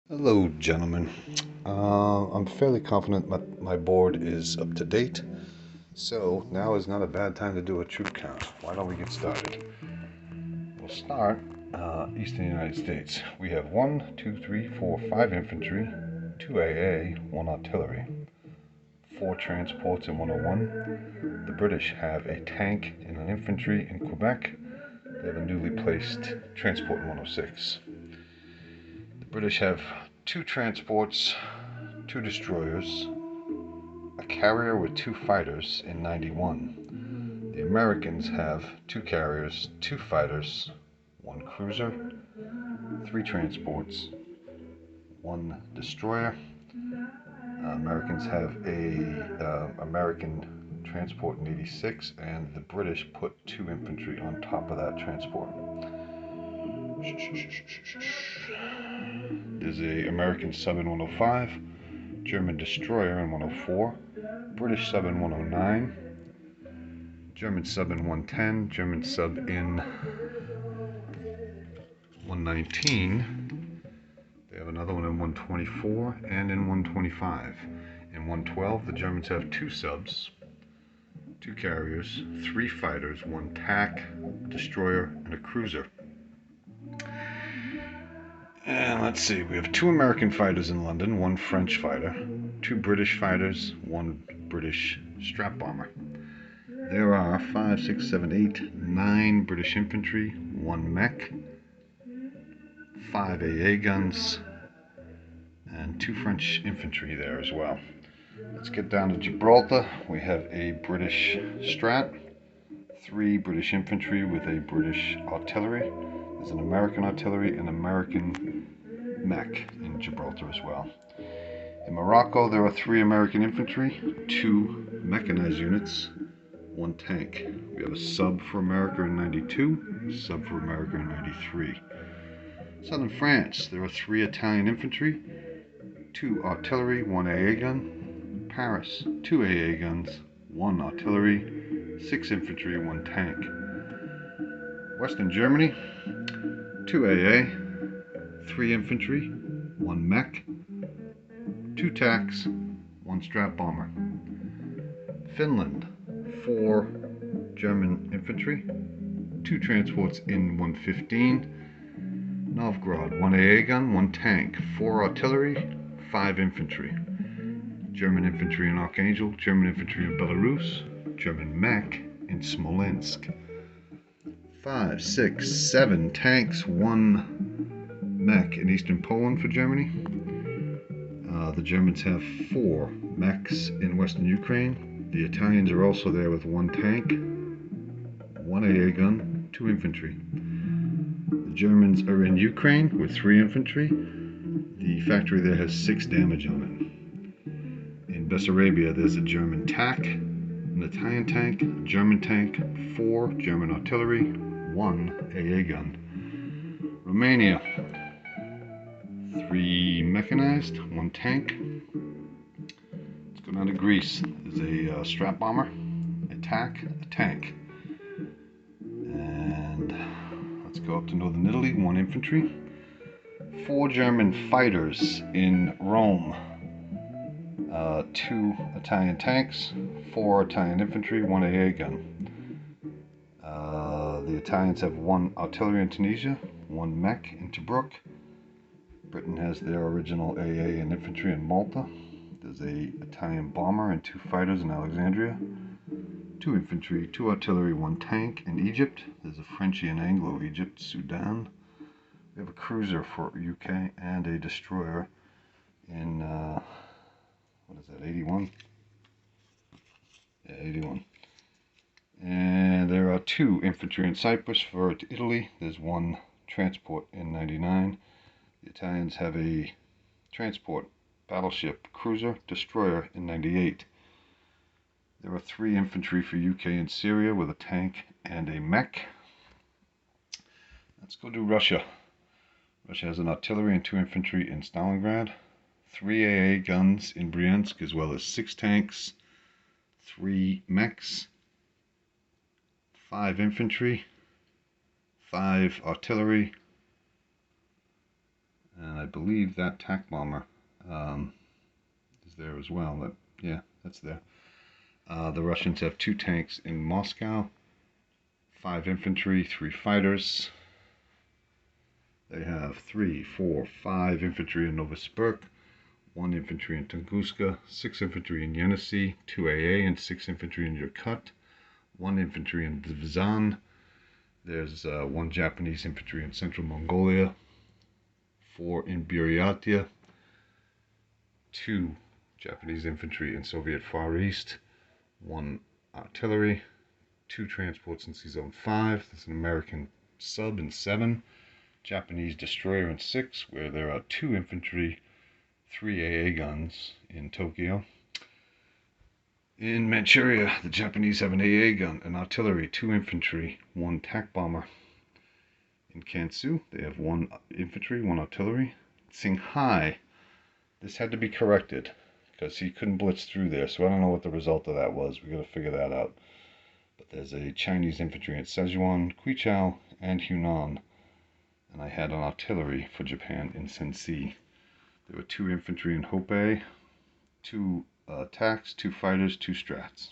Hello, gentlemen. I'm fairly confident my board is up to date, so now is not a bad time to do a troop count. Why don't we get started? We'll start Eastern United States. We have 5 infantry, 2 AA, 1 artillery, 4 transports in 101. The British have a tank and an infantry in Quebec. They have a newly placed transport in 106. The British have 2 transports, 2 destroyers, a carrier with 2 fighters in 91. The Americans have 2 carriers, 2 fighters, 1 cruiser, 3 transports, 1 destroyer. Americans have a American transport in 86, and the British put 2 infantry on top of that transport. There's a American sub in 105, German destroyer in 104, British sub in 109, German sub in 110, German sub in 119. They have another one in 124 and in 125. In 112, the Germans have 2 subs, 2 carriers, 3 fighters, 1 TAC, a destroyer, and a cruiser. And let's see, we have 2 American fighters in London, 1 French fighter, 2 British fighters, 1 British strap bomber. There are 5, 6, 7, 8, 9 British infantry, 1 mech, 5 AA guns, and 2 French infantry there as well. Let's get down to Gibraltar. We have a British strat, 3 British infantry with a British artillery. There's an American artillery and American mech in Gibraltar as well. In Morocco, there are 3 American infantry, 2 mechanized units, 1 tank. We have a sub for America in 92, sub for America in 93. Southern France, there are 3 Italian infantry, 2 artillery, 1 AA gun. Paris, 2 AA guns, 1 artillery, 6 infantry, 1 tank. Western Germany, 2 AA, 3 infantry, 1 mech, 2 TACs, 1 strap bomber. Finland, 4 German infantry, 2 transports in 115. Novgorod, 1 AA gun, 1 tank, 4 artillery, 5 infantry. German infantry in Archangel, German infantry in Belarus, German mech in Smolensk. 5, 6, 7 tanks, 1 mech in eastern Poland for Germany. The Germans have 4 mechs in western Ukraine. The Italians are also there with 1 tank, 1 AA gun, 2 infantry. The Germans are in Ukraine with 3 infantry. The factory there has 6 damage on it. In Bessarabia, there's a German TAC, an Italian tank, a German tank, 4 German artillery, 1 AA gun. Romania, 3 mechanized, 1 tank. Let's go down to Greece. There's a strap bomber, a TAC, a tank. And let's go up to northern Italy, 1 infantry. 4 German fighters in Rome. 2 Italian tanks, 4 Italian infantry, 1 AA gun. The Italians have 1 artillery in Tunisia, 1 mech in Tobruk. Britain has their original AA and infantry in Malta. There's a Italian bomber and 2 fighters in Alexandria. 2 infantry, 2 artillery, 1 tank in Egypt. There's a Frenchy and Anglo Egypt, Sudan. We have a cruiser for UK and a destroyer in, what is that, 81? Yeah, 81. And there are 2 infantry in Cyprus for Italy. There's 1 transport in 99. The Italians have a transport, battleship, cruiser, destroyer in 98. There are 3 infantry for UK and Syria with a tank and a mech. Let's go to Russia. Russia has an artillery and 2 infantry in Stalingrad, 3 AA guns in Bryansk, as well as 6 tanks, 3 mechs, 5 infantry, 5 artillery, And I believe that tack bomber is there as well. Yeah, that's there. The Russians have 2 tanks in Moscow, 5 infantry, 3 fighters. They have 3, 4, 5 infantry in Novosibirsk, 1 infantry in Tunguska, 6 infantry in Yenisei, 2 AA and 6 infantry in Yakut, 1 infantry in Dzhan. There's 1 Japanese infantry in Central Mongolia, 4 in Buryatia, 2 Japanese infantry in Soviet Far East, 1 artillery, 2 transports in Sea Zone 5. There's an American sub in 7, Japanese destroyer in 6, where there are 2 infantry, 3 AA guns in Tokyo. In Manchuria, the Japanese have an AA gun, an artillery, 2 infantry, 1 tack bomber. In Kansu, they have 1 infantry, 1 artillery. Qinghai, this had to be corrected because he couldn't blitz through there, so I don't know what the result of that was. We got to figure that out. But there's a Chinese infantry at Sichuan, Quichao, and Hunan. And I had an artillery for Japan in Sensi. There were 2 infantry in Hopei, 2 tanks, 2 fighters, 2 strats.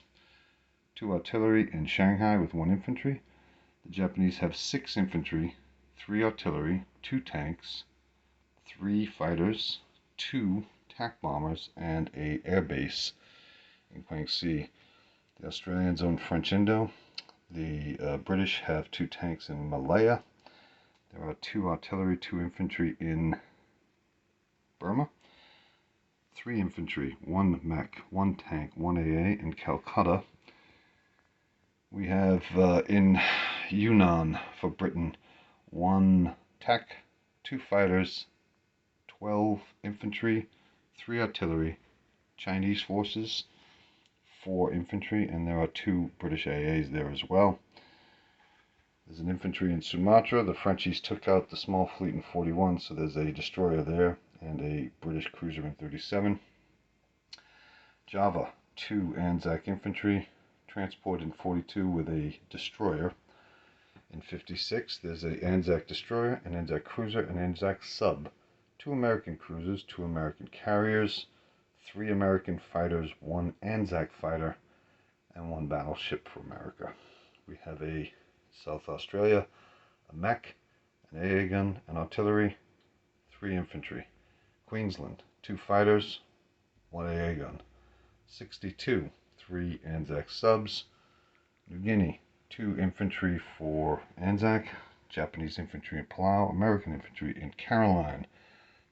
2 artillery in Shanghai with 1 infantry. The Japanese have 6 infantry, 3 artillery, 2 tanks, 3 fighters, 2 tack bombers, and a air base in Guangxi. The Australians own French Indo. The British have 2 tanks in Malaya. There are 2 artillery, 2 infantry in Burma. 3 infantry, 1 mech, 1 tank, 1 AA in Calcutta. We have in Yunnan for Britain 1 tack, 2 fighters, 12 infantry, 3 artillery, Chinese forces, 4 infantry, and there are 2 British AAs there as well. There's an infantry in Sumatra. The Frenchies took out the small fleet in 41, so there's a destroyer there and a British cruiser in 37. Java, 2 Anzac infantry, transport in 42 with a destroyer. In 56, there's an Anzac destroyer, an Anzac cruiser, an Anzac sub, 2 American cruisers, 2 American carriers, 3 American fighters, 1 Anzac fighter, and 1 battleship for America. We have a South Australia, a mech, an AA gun, an artillery, 3 infantry. Queensland, 2 fighters, 1 AA gun. 62, 3 Anzac subs. New Guinea, 2 infantry for Anzac, Japanese infantry in Palau, American infantry in Caroline.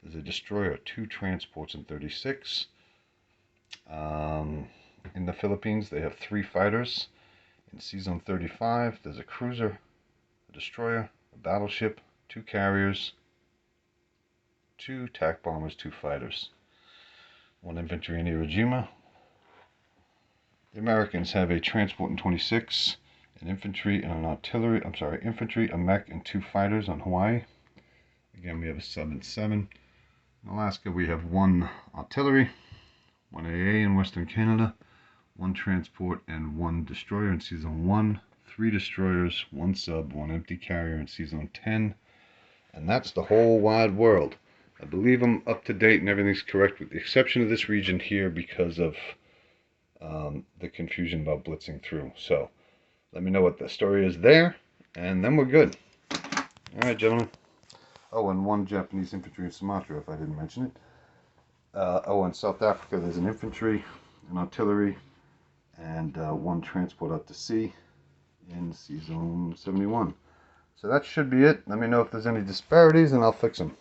There's a destroyer, 2 transports in 36. In the Philippines, they have 3 fighters. In Sea Zone 35, there's a cruiser, a destroyer, a battleship, 2 carriers, 2 tack bombers, 2 fighters. 1 infantry in Iwo Jima. The Americans have a transport in 26, an infantry and an artillery, infantry, a mech, and 2 fighters on Hawaii. Again, we have a sub in 7. In Alaska, we have 1 artillery, 1 AA in Western Canada, 1 transport, and 1 destroyer in Sea Zone 1, 3 destroyers, 1 sub, 1 empty carrier in Sea Zone 10, and that's the whole wide world. I believe I'm up to date and everything's correct with the exception of this region here because of the confusion about blitzing through. So let me know what the story is there, and then we're good. Alright, gentlemen. Oh, and 1 Japanese infantry in Sumatra, if I didn't mention it. In South Africa, there's an infantry, an artillery, and 1 transport out to sea in Sea Zone 71. So that should be it. Let me know if there's any disparities, and I'll fix them.